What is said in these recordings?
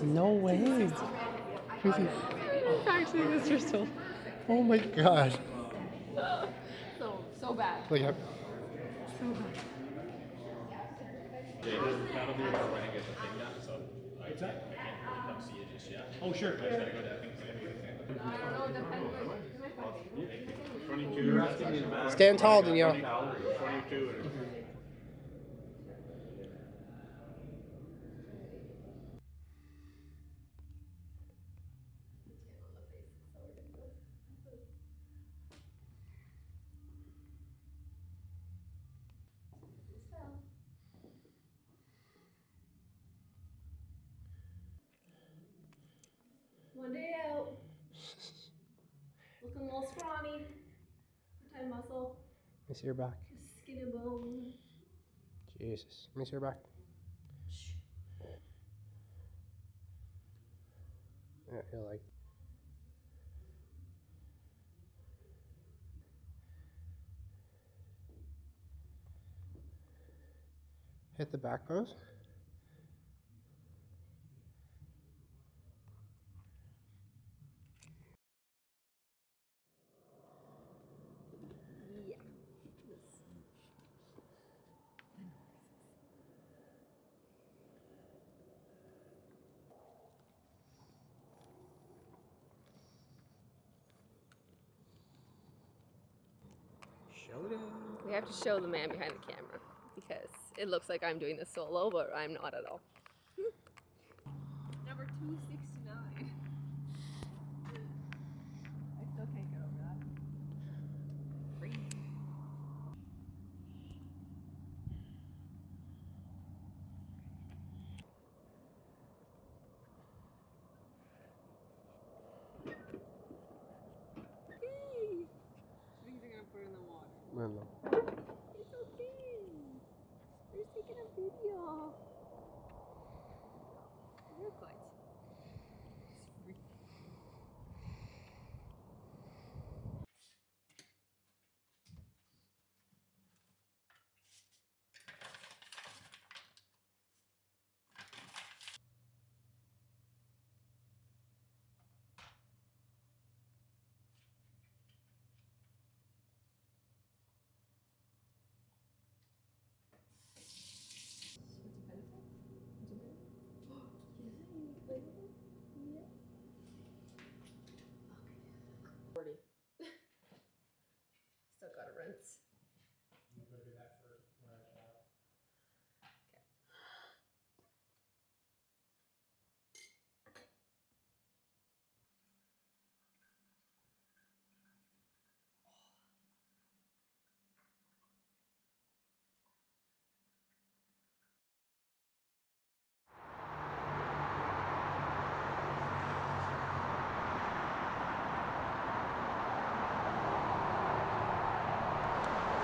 No way. Crazy. Actually, this is so Oh my god. so bad. Like, So bad. That'll be about when I get the thing done, so I can't come see it just yet. Oh, sure. I just gotta go down. I don't know, it depends. 22. stand tall, Danielle. 22. One day out. Looking a little scrawny. Pretend muscle. Let me see your back. Skin and bone. Jesus. Let me see your back. Yeah, you're like. Hit the back pose. Yeah. Showdown. We have to show the man behind the camera because it looks like I'm doing this solo, but I'm not at all. Number 269. I still can't get over that. Crazy. Things are gonna put in the water. No. It's okay. We're just taking a video. You're good. Still gotta rinse. You go do that first before I shower.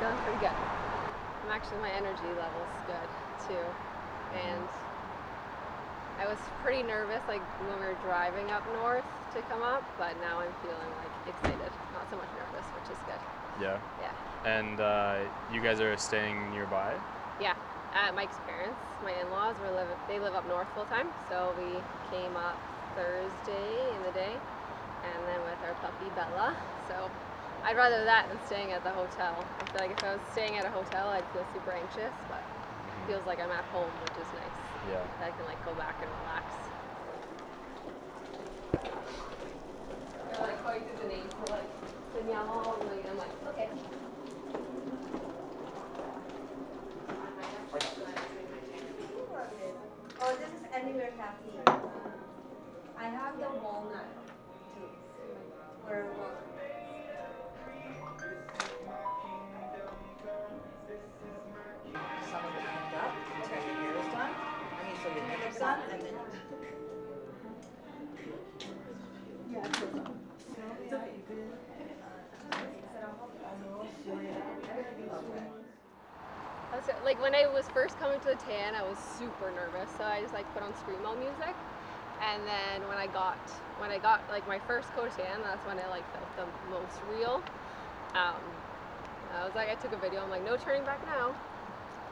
Feeling pretty good. My energy level's good too. And I was pretty nervous like when we were driving up north to come up, but now I'm feeling like excited. Not so much nervous, which is good. Yeah. Yeah. And you guys are staying nearby? Yeah. Mike's parents, my in-laws, they live up north full time, so we came up Thursday in the day, and then with our puppy Bella. So I'd rather that than staying at the hotel. I feel like if I was staying at a hotel, I'd feel super anxious, but it feels like I'm at home, which is nice. Yeah. I can like go back and relax. They're like going through the names for like Danielle, and I'm like, okay. Oh, this is anywhere caffeine. I have the walnut too. Or what? Some of it comes up until your hair is done. I mean, so your makeup's done, and then Like when I was first coming to the tan, I was super nervous, so I just like put on screamo music, and then when I got like my first coat of tan, that's when I like felt the most real. I was like, I took a video, I'm like, no turning back now.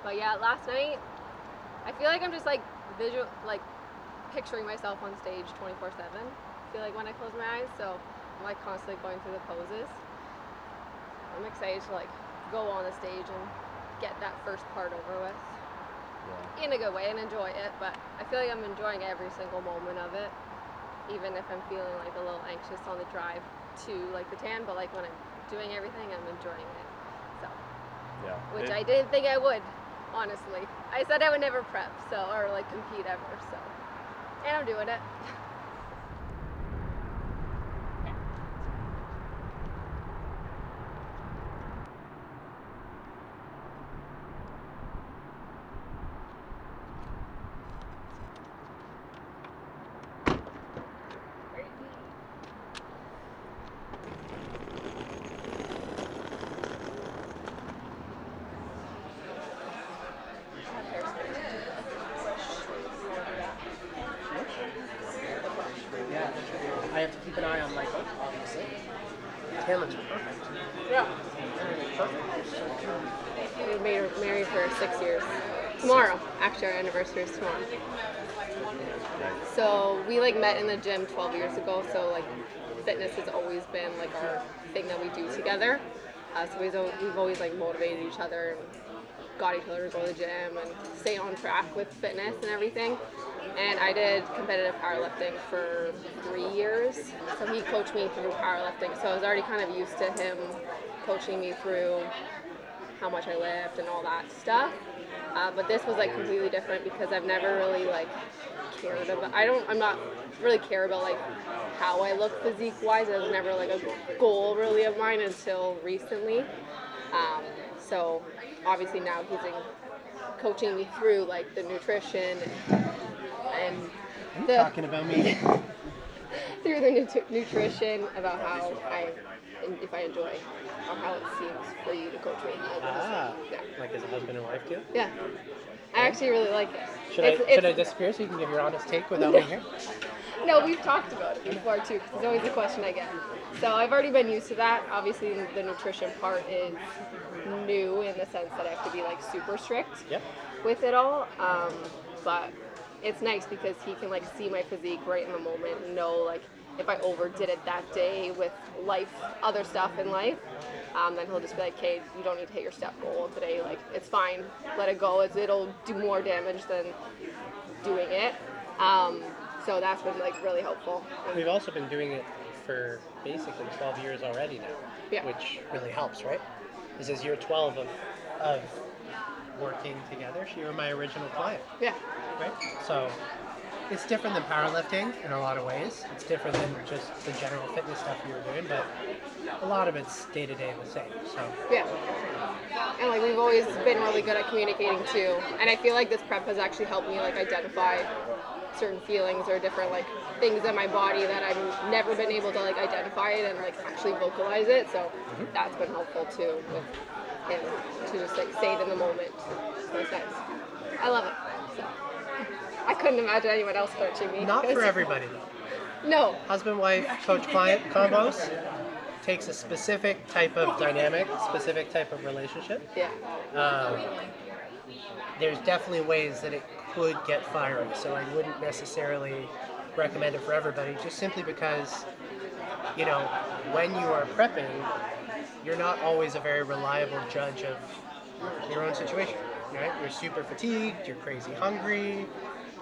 But yeah, last night I feel like I'm just like picturing myself on stage 24/7. I feel like when I close my eyes, so I'm like constantly going through the poses. I'm excited to like go on the stage and get that first part over with in a good way and enjoy it. But I feel like I'm enjoying every single moment of it, even if I'm feeling like a little anxious on the drive to like the tan. But like when I'm doing everything, I'm enjoying it. So, Yeah. which I didn't think I would, honestly. I said I would never prep, so or like compete ever. So, and I'm doing it. Yeah. I have to keep an eye on Michael, obviously. Tan looks perfect. Yeah. Perfect. We made married for 6 years. Tomorrow, actually, our anniversary is tomorrow. So we like met in the gym 12 years ago. So like, fitness has always been like our thing that we do together. So we've always like motivated each other and got each other to go to the gym and stay on track with fitness and everything. And I did competitive powerlifting for 3 years. So he coached me through powerlifting. So I was already kind of used to him coaching me through how much I lift and all that stuff. But this was like completely different because I've never really like cared about, I'm not really care about like how I look physique wise. It was never like a goal really of mine until recently. So obviously now he's coaching me through like the nutrition and the Talking about me. through the nutrition about how if I enjoy or how it seems for you to coach me. Ah, Yeah. like as a husband and wife too? Yeah. I actually really like it. Should I disappear so you can give your honest take without me here? No, we've talked about it before too, because it's always a question I get. So I've already been used to that. Obviously, the nutrition part is new in the sense that I have to be like super strict with it all. But it's nice because he can like see my physique right in the moment and know like if I overdid it that day with other stuff in life, then he'll just be like, "Okay, you don't need to hit your step goal today. Like it's fine, let it go. It'll do more damage than doing it." So that's been like really helpful. We've also been doing it for basically 12 years already now, which really helps, right? This is year 12 of working together. You were my original client, Yeah. right? So it's different than powerlifting in a lot of ways. It's different than just the general fitness stuff you were doing, but a lot of it's day to day the same. So Yeah. And like we've always been really good at communicating too. And I feel like this prep has actually helped me like identify certain feelings or different like things in my body that I've never been able to like identify it and like actually vocalize it. So that's been helpful too with him to just like say it in the moment. So it's nice. I love it. So I couldn't imagine anyone else coaching me. not for everybody though. No. Husband-wife, coach-client combos takes a specific type of dynamic, specific type of relationship. Yeah. There's definitely ways that it could get fiery, so I wouldn't necessarily recommend it for everybody, just simply because, you know, when you are prepping, you're not always a very reliable judge of your own situation, right? You're super fatigued, you're crazy hungry,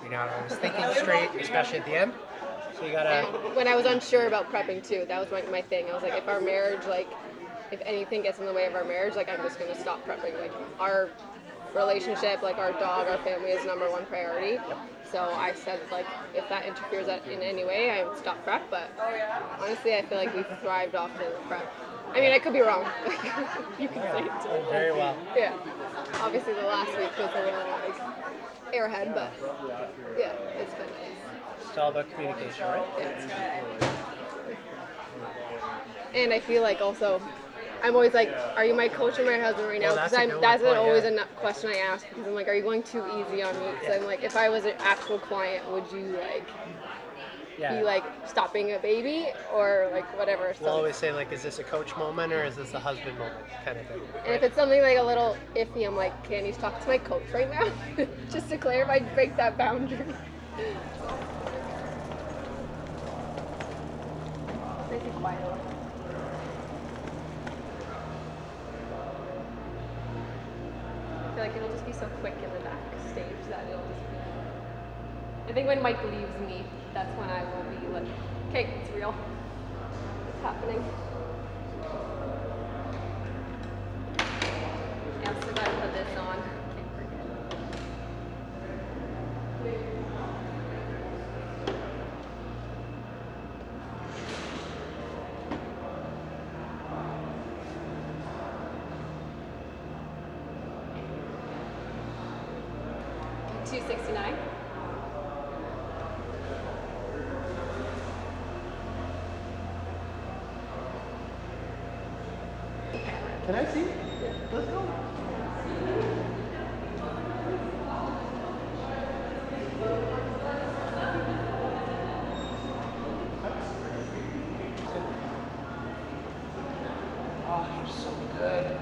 you're not always thinking straight, especially at the end. So you gotta... When I was unsure about prepping too, that was my thing. I was like, if our marriage, like, if anything gets in the way of our marriage, like, I'm just gonna stop prepping. Like, our relationship, like our dog, our family is number one priority. So I said, like, if that interferes in any way, I would stop prep. But honestly, I feel like we've thrived off the prep. I mean, I could be wrong. You can say it too. Very well. Yeah. Obviously, the last week was a little like airhead, but yeah, it's been nice. It's all about communication, right? Yeah. And I feel like also, I'm always like, are you my coach or my husband right now? Well, Because that's always yeah. a question I ask because I'm like, are you going too easy on me? Because I'm like, if I was an actual client, would you like be like stop being a baby or like whatever? So, We'll always say, like, is this a coach moment or is this a husband moment kind of thing? and if it's something like a little iffy, I'm like, can you talk to my coach right now? Just to clarify, break that boundary. Nice and quiet. I feel like it'll just be so quick in the backstage that it'll just be. I think when Mike leaves me, that's when I will be like, okay, it's real. It's happening. Yeah, so gotta put this on. Can't forget. $269. Can I see? Let's go. Oh, you're so good.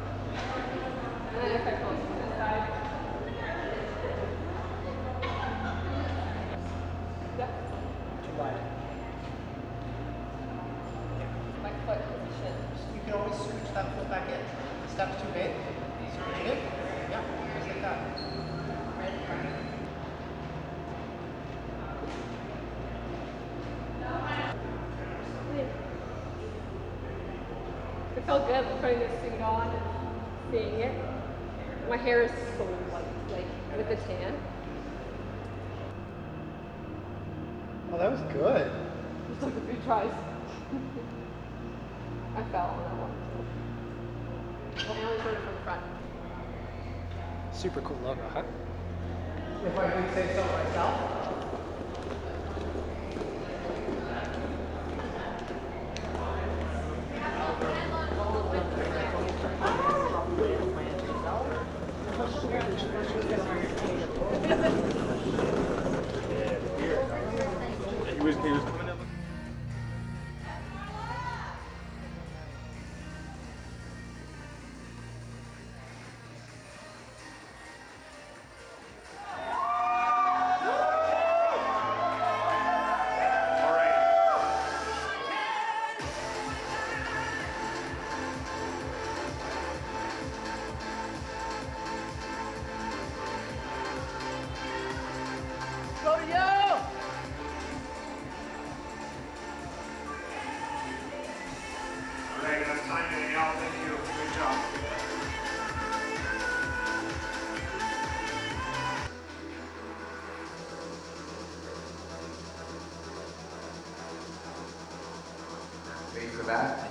And then if I pull to this side. Yep. Too wide. My foot position. You can always scooch that foot back in. The step's too big. Scooch it in. Yeah, just like that. Right in front. It felt good putting this suit on and seeing it. My hair is so white, like with the tan. Oh, that was good. Just took a few tries. I fell on that one. I only showed it from the front. Super cool logo, huh? If I can say so myself. He was coming up. All right. Go to you! All right, that's time, Danielle. Thank you. Good job. Ready for that?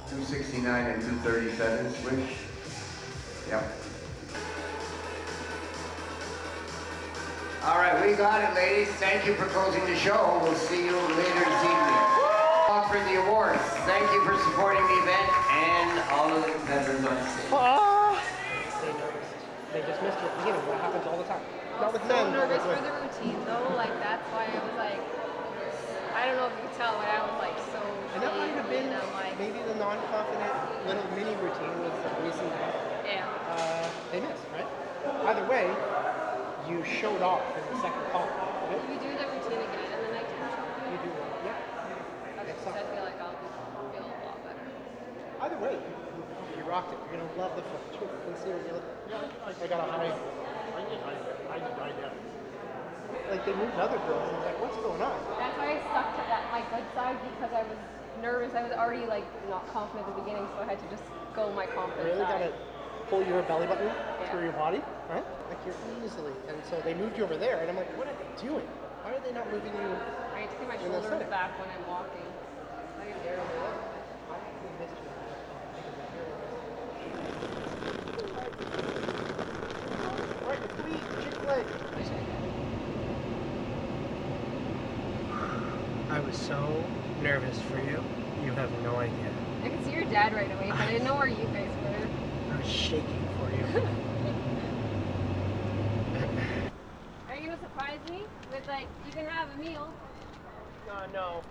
$269 and $237 switch. Yep. All right, we got it, ladies. Thank you for closing the show. We'll see you later this evening. For the awards. Thank you for supporting the event and all of the competitors on stage. Stay nervous. They just missed it at the beginning. That happens all the time. Not with So men. but nervous with for women. the routine though, like that's why I was like, I don't know if you could tell, but I was like so And that might have been and I'm like, maybe the non-confident little mini routine was the reason that yeah. they missed, right? Either way, you showed off in the second call. Will you do the routine again in the nighttime show? You do, yeah. Okay, so I feel like I'll feel a lot better. Either way, you rocked it. You're gonna love the footage. Let's see what you look. I got a high. Like they moved other girls, and I was like, what's going on? That's why I stuck to that my good side because I was nervous. I was already like not confident at the beginning, so I had to just go my confident Really side. gotta pull your belly button Yeah. through your body, right? Like you're easily. And so they moved you over there, and I'm like, what are they doing? Why are they not moving you? I need to see my in the shoulders center? back when I'm walking. I can barely do it. Right, please, Chick-fil-A. I was so nervous for you. You have no idea. I could see your dad right away, but I didn't know where you guys were. I was shaking for you. Are you gonna surprise me with like you can have a meal? No.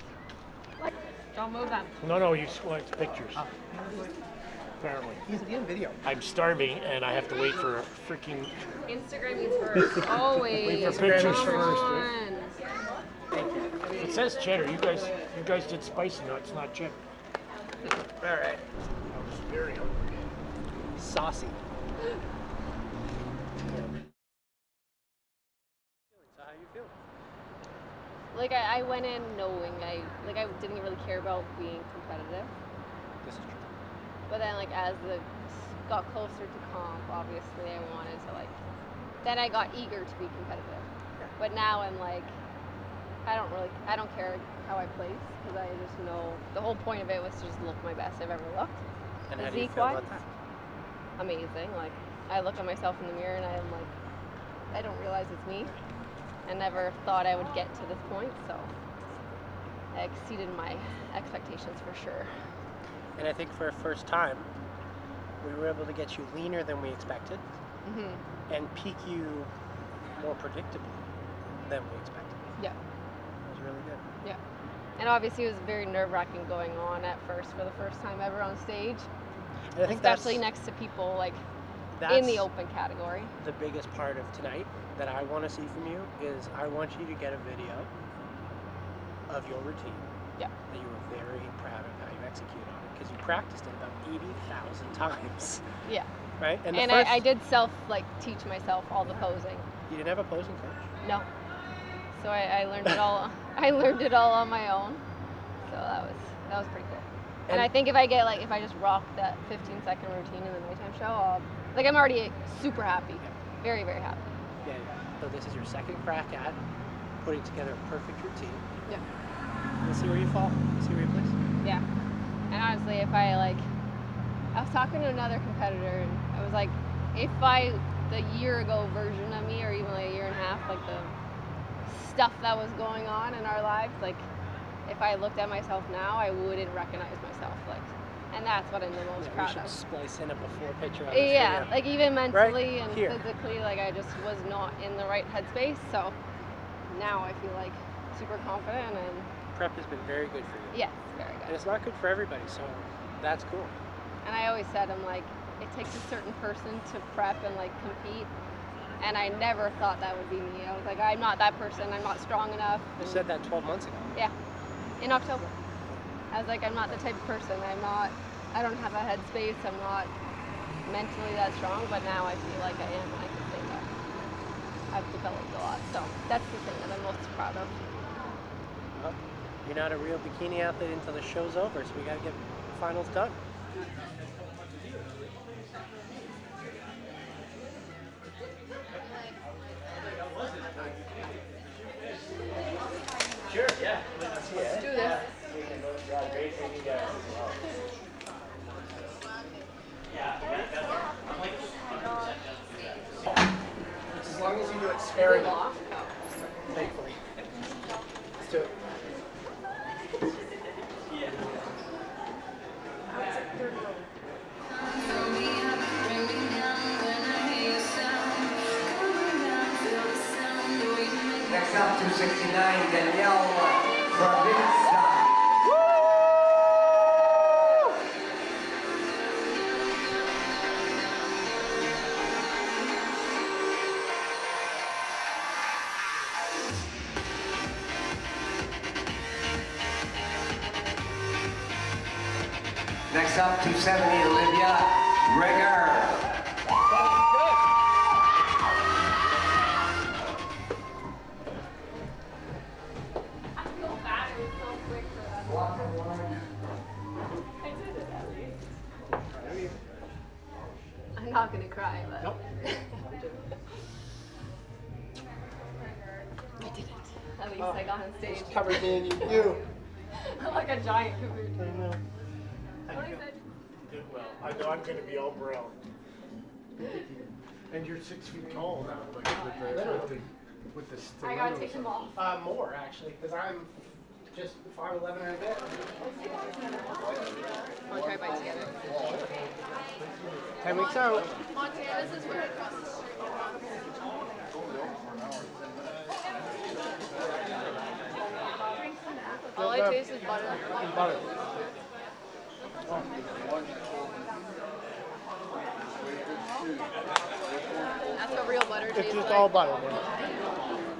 What? Don't move them. No, you want pictures. Apparently. He's in video. I'm starving and I have to wait for a freaking... Instagram needs first. Always. Wait for pictures Come first, on. right? It says cheddar. You guys did spicy nuts, not cheddar. All right. I was very hungry. Saucy. So how you feel? Like I went in knowing I didn't really care about being competitive. This is true. But then like as the got closer to comp, obviously I wanted to like. Then I got eager to be competitive. Yeah. But now I'm like, I don't care how I place because I just know the whole point of it was to just look my best I've ever looked. And how do you feel about that? Amazing. Like I look at myself in the mirror and I'm like, I don't realize it's me. I never thought I would get to this point, so I exceeded my expectations for sure. And I think for a first time, we were able to get you leaner than we expected, and peak you more predictably than we expected. Yeah. It was really good. Yeah. And obviously it was very nerve-wracking going on at first for the first time ever on stage, And I think especially next to people like that's in the open category. the biggest part of tonight that I want to see from you is I want you to get a video of your routine. Yeah. That you were very proud of how you executed on it because you practiced it about 80,000 times. Yeah. Right? And first, I did teach myself all the posing. You didn't have a posing coach? No. So I learned it all. I learned it all on my own. So that was pretty cool. And I think if I just rock that 15-second routine in the nighttime show, I'm already super happy. Very, very happy. Yeah. So this is your second crack at putting together a perfect routine. Yeah. Let's see where you fall. Let's see where you place. Yeah. And honestly, if I was talking to another competitor and I was like, the year ago version of me, or even like a year and a half, like the stuff that was going on in our lives, like if I looked at myself now, I wouldn't recognize myself. And that's what I'm the most We proud should of. splice in a before picture of this Yeah, video. even mentally Right and here. physically, I just was not in the right headspace. So now I feel super confident and Prep has been very good for you. yes, very And good. it's not good for everybody, so that's cool. And I always said, it takes a certain person to prep and compete. And I never thought that would be me. I was like, I'm not that person. I'm not strong enough. You And said that 12 months ago. yeah, in October. I was like, I'm not the type of person. I don't have a headspace. I'm not mentally that strong. But now I feel like I am. And I can say that I've developed a lot. So that's the thing that I'm most proud of. Well, you're not a real bikini athlete until the show's over, so we gotta get finals done. Sure, yeah. Let's do this. As long as you do it sparingly. Thankfully. Let's do it. Next up, 269, Danielle Kravinska. Next up, 270, Olivia Rigger. I'm not gonna cry, but Nope. I did it. At least I got on stage. Just covered me and you. I'm like a giant I caboose. know. Did well. I know I'm going to be all brown. And you're 6 feet tall now, with the I gotta take them off. More actually, because I'm Just 5'11" and a bit. Want to try bite together? 10 weeks out. Montana's is right across the street. All I taste is butter. And butter. That's what real butter tastes It's just like. all butter. Man.